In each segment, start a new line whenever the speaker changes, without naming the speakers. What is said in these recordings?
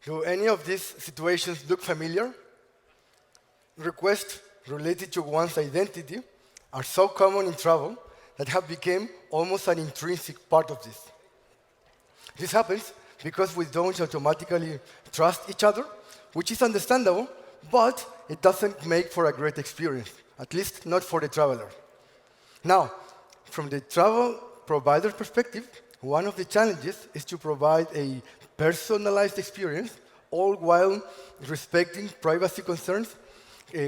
Do any of these situations look familiar? Requests related to one's identity are so common in travel that have become almost an intrinsic part of this. This happens because we don't automatically trust each other, which is understandable, but it doesn't make for a great experience, at least not for the traveler. Now, from the travel provider perspective, one of the challenges is to provide a personalized experience, all while respecting privacy concerns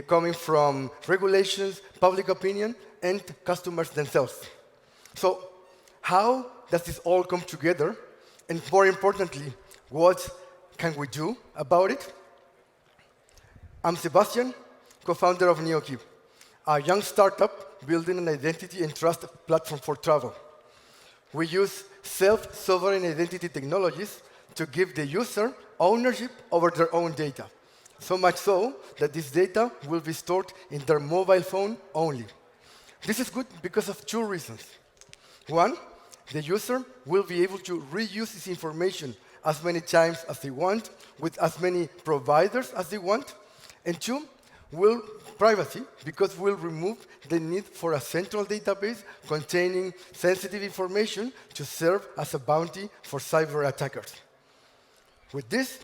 coming from regulations, public opinion, and customers themselves. So, how does this all come together? And more importantly, what can we do about it? I'm Sebastian, co-founder of NeoKe, a young startup building an identity and trust platform for travel. We use self-sovereign identity technologies to give the user ownership over their own data, so much so that this data will be stored in their mobile phone only. This is good because of two reasons. One, the user will be able to reuse this information as many times as they want, with as many providers as they want. And two, privacy, because we'll remove the need for a central database containing sensitive information to serve as a bounty for cyber attackers. With this,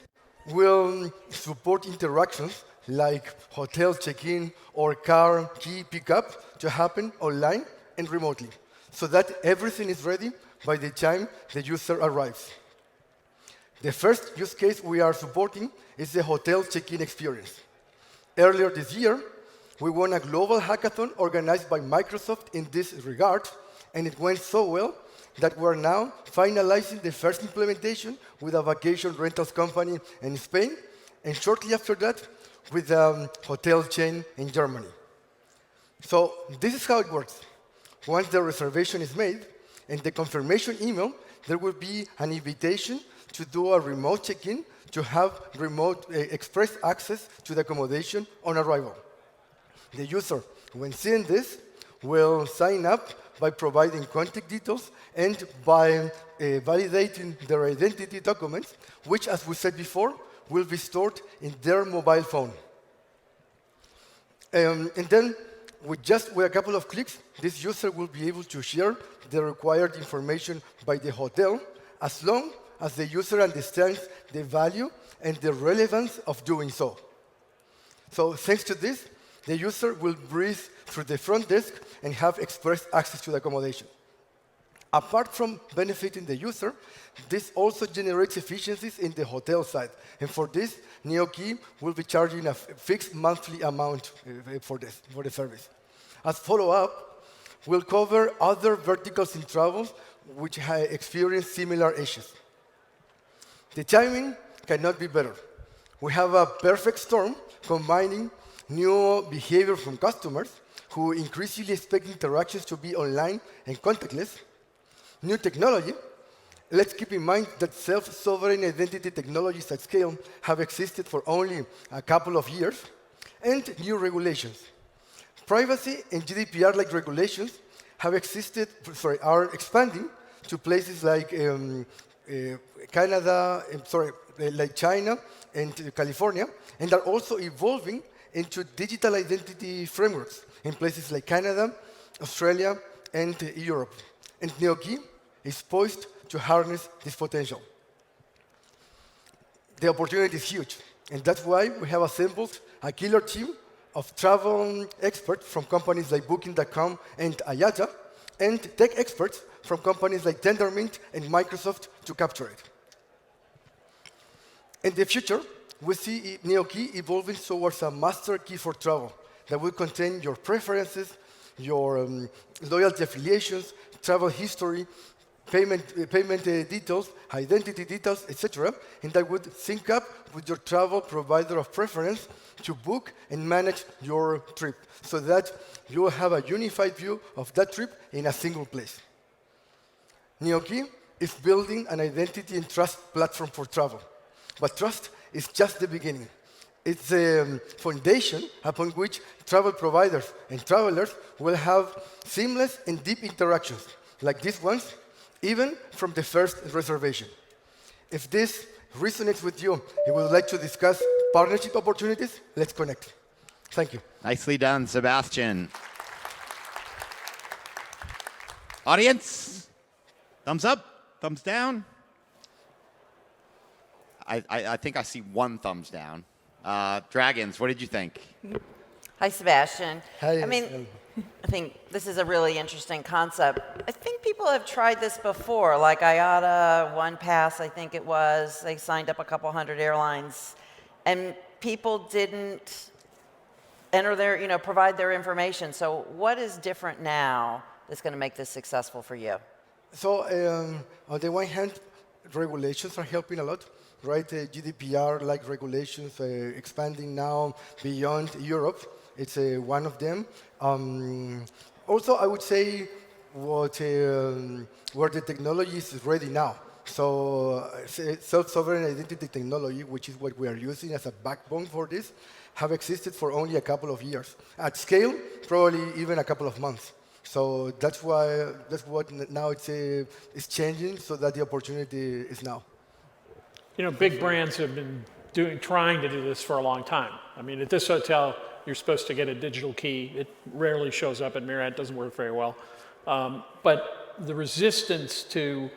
we'll support interactions like hotel check-in or car key pickup to happen online and remotely, so that everything is ready by the time the user arrives. The first use case we are supporting is the hotel check-in experience. Earlier this year, we won a global hackathon organized by Microsoft in this regard, and it went so well that we're now finalizing the first implementation with a vacation rentals company in Spain, and shortly after that, with a hotel chain in Germany. So this is how it works. Once the reservation is made and the confirmation email, there will be an invitation to do a remote check-in to have remote express access to the accommodation on arrival. The user, when seeing this, will sign up by providing contact details and by validating their identity documents, which, as we said before, will be stored in their mobile phone. And then, with a couple of clicks, this user will be able to share the required information by the hotel, as long as the user understands the value and the relevance of doing so. So thanks to this, the user will breeze through the front desk and have express access to the accommodation. Apart from benefiting the user, this also generates efficiencies in the hotel side. And for this, NeoKe will be charging a fixed monthly amount for the service. As follow-up, we'll cover other verticals in travel which have experienced similar issues. The timing cannot be better. We have a perfect storm combining new behavior from customers who increasingly expect interactions to be online and contactless, new technology. Let's keep in mind that self-sovereign identity technologies at scale have existed for only a couple of years, and new regulations. Privacy and GDPR-like regulations are expanding to places like like China and California, and are also evolving into digital identity frameworks in places like Canada, Australia, and Europe. And NeoKe is poised to harness this potential. The opportunity is huge, and that's why we have assembled a killer team of travel experts from companies like Booking.com and IATA, and tech experts from companies like Tendermint and Microsoft to capture it. In the future, we see NeoKe evolving towards a master key for travel that will contain your preferences, your loyalty affiliations, travel history, payment details, identity details, etc., and that would sync up with your travel provider of preference to book and manage your trip, so that you will have a unified view of that trip in a single place. NeoKe is building an identity and trust platform for travel, but trust is just the beginning. It's the foundation upon which travel providers and travelers will have seamless and deep interactions, like these ones, even from the first reservation. If this resonates with you and would like to discuss partnership opportunities, let's connect. Thank you.
Nicely done, Sebastian. Audience, thumbs up, thumbs down. I think I see one thumbs down. Dragons, what did you think?
Hi, Sebastian.
Hi.
I mean, I think this is a really interesting concept. I think people have tried this before, like IATA, OnePass, I think it was. They signed up a couple hundred airlines, and people didn't enter their, provide their information. So what is different now that's going to make this successful for you?
So on the one hand, regulations are helping a lot, right? GDPR-like regulations expanding now beyond Europe. It's one of them. Also, I would say where the technology is ready now. So self-sovereign identity technology, which is what we are using as a backbone for this, have existed for only a couple of years. At scale, probably even a couple of months. So that's what now it's changing, so that the opportunity is now.
Big brands have been trying to do this for a long time. I mean, at this hotel, you're supposed to get a digital key. It rarely shows up at Marriott. It doesn't work very well. But the resistance to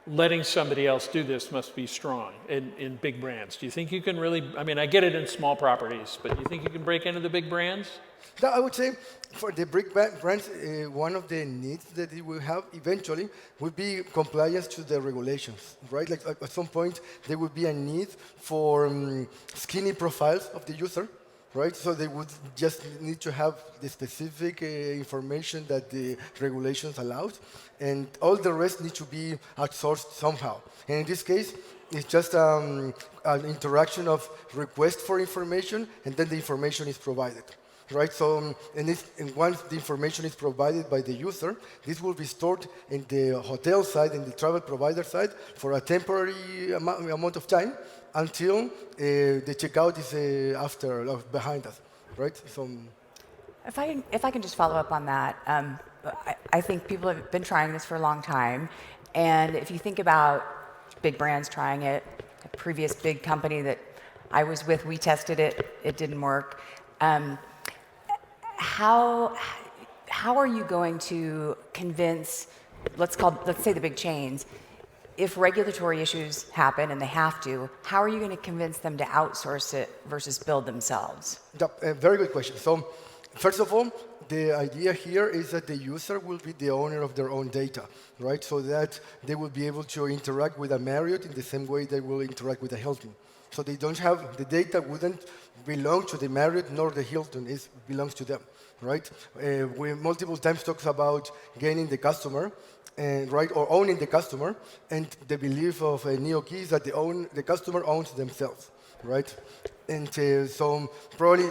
letting somebody else do this must be strong in big brands. Do you think you can really, I mean, I get it in small properties, but do you think you can break into the big brands?
I would say for the big brands, one of the needs that it will have eventually will be compliance to the regulations, right? Like at some point, there will be a need for skinny profiles of the user, right? So they would just need to have the specific information that the regulations allows, and all the rest needs to be outsourced somehow. And in this case, it's just an interaction of request for information, and then the information is provided. Right, so and once the information is provided by the user, this will be stored in the hotel side, in the travel provider side, for a temporary amount of time until the checkout is behind us, right? So,
if I can just follow up on that, I think people have been trying this for a long time, and if you think about big brands trying it, a previous big company that I was with, we tested it, it didn't work. How are you going to convince, let's say the big chains, if regulatory issues happen and they have to, how are you going to convince them to outsource it versus build themselves?
Very good question. So first of all, the idea here is that the user will be the owner of their own data, right? So that they will be able to interact with a Marriott in the same way they will interact with a Hilton. So they don't have, the data wouldn't belong to the Marriott nor the Hilton, it belongs to them, right? We multiple times talks about gaining the customer, right, or owning the customer, and the belief of NeoKe is that the customer owns themselves, right? And so probably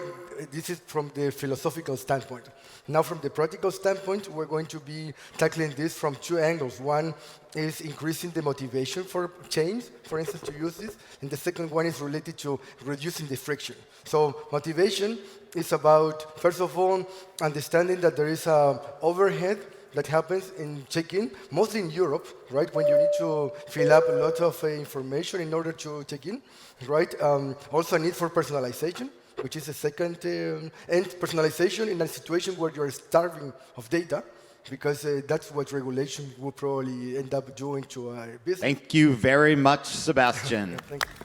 this is from the philosophical standpoint. Now from the practical standpoint, we're going to be tackling this from two angles. One is increasing the motivation for chains, for instance, to use this, and the second one is related to reducing the friction. So motivation is about, first of all, understanding that there is an overhead that happens in check-in, mostly in Europe, right, when you need to fill up a lot of information in order to check in, right? Also a need for personalization, which is the second, and personalization in a situation where you're starving of data, because that's what regulation will probably end up doing to our business.
Thank you very much, Sebastian.
Thank you.